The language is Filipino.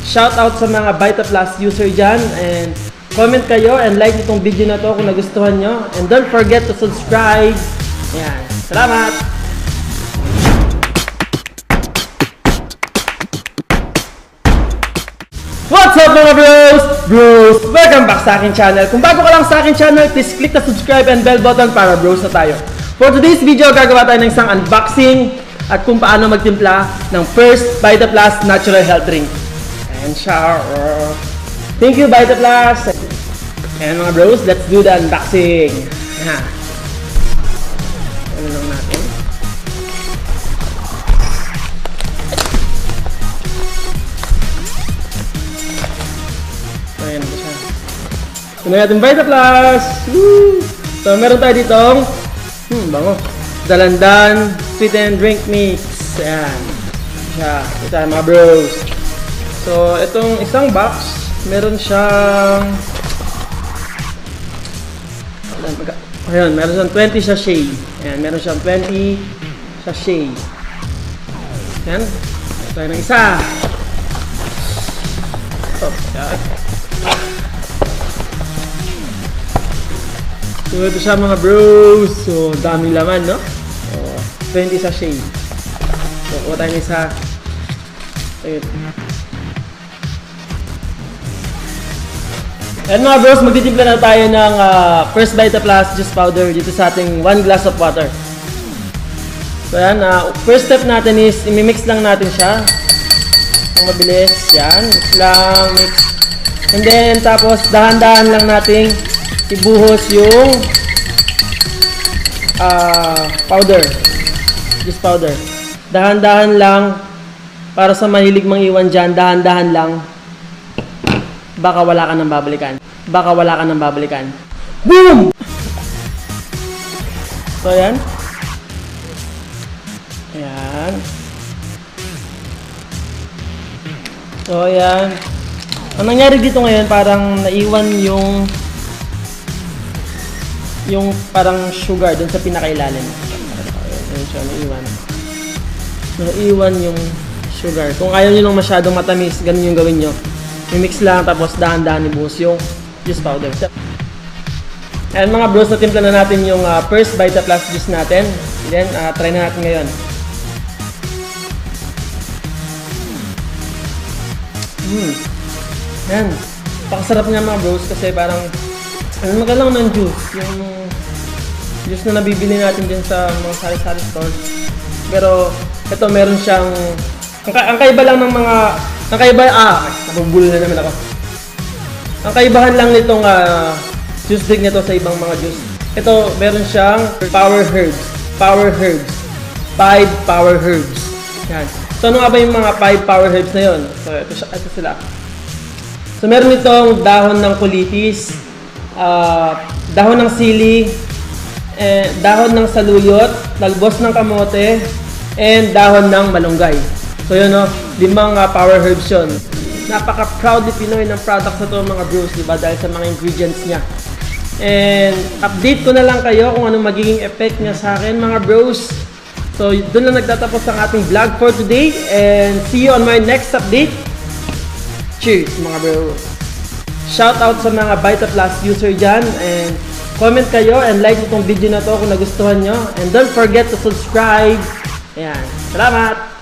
Shout out sa mga Vita Plus user dyan. And comment kayo and like itong video na to kung nagustuhan nyo. And don't forget to subscribe. Ayan. Salamat! What's up mga bros? Bros, welcome back sa aking channel. Kung bago ka lang sa aking channel, please click the subscribe and bell button para bros na tayo. For today's video, gagawa tayo ng isang unboxing at kung paano magtimpla ng first Vita Plus Natural Health Drink. And shower. Thank you Vita Plus. And mga bros, let's do the unboxing. Ano lang natin? Ayan po siya. Ito na natin Vita Plus. Woo! So meron tayo ditong bango. Dalandan Sweet and Drink Mix. Ayan. Siya. Ito tayo mga bros. So itong isang box, meron siyang ayun, meron siyang 20 sachet. Ayan, meron siyang 20 sachet. Ayan. Ito tayo ng isa. Ayan. So ito siya mga bros. So daming laman, no? So, 20 sachet. So kuha tayo ng isa. Ayun. And mga bros, magtitimpla na tayo ng first Vita Plus juice powder dito sa ating 1 glass of water. So yan, first step natin is imimix lang natin siya. Ang mabilis, yan, mix lang, mix. And then tapos dahan-dahan lang nating ibuhos yung powder, juice powder. Dahan-dahan lang, para sa mahilig mang iwan dyan, dahan-dahan lang. Baka wala ka nang babalikan. Baka wala ka nang babalikan. Boom! So, ayan. Ayan. So, ayan. Ang nangyari dito ngayon, parang naiwan yung parang sugar dun sa pinakailalim. Ayan siya, naiwan. Naiwan yung sugar. Kung ayaw nyo nang masyadong matamis, ganun yung gawin nyo. I-mix lang tapos dahan-dahan ibuhos yung juice powder. And mga bros, natimpla na natin yung first Vita Plus juice natin. Then, try na natin ngayon. Yan. Pakasarap niya mga bros kasi parang ano lang ng juice. Yung juice na nabibili natin din sa mga sari-sari stores. Pero ito meron siyang ang kaiba lang ng mga nabubulol na naman ako. Ang kaibahan lang nitong juice drink nito sa ibang mga juice. Ito, meron siyang power herbs. 5 power herbs. Yan. So, ano nga ba yung mga 5 power herbs na yun? So, ito sila. So, meron itong dahon ng kulitis, dahon ng sili, dahon ng saluyot, talbos ng kamote, and dahon ng malunggay. So yun o, 5 power herbs yun. Napaka-proudly Pinoy ng products na to mga bros, diba? Dahil sa mga ingredients niya. And update ko na lang kayo kung anong magiging effect niya sa akin mga bros. So doon lang nagtatapos ang ating vlog for today. And see you on my next update. Cheers mga bros. Shout out sa mga Vita Plus user dyan. And comment kayo and like itong video na to kung nagustuhan nyo. And don't forget to subscribe. Ayan. Salamat!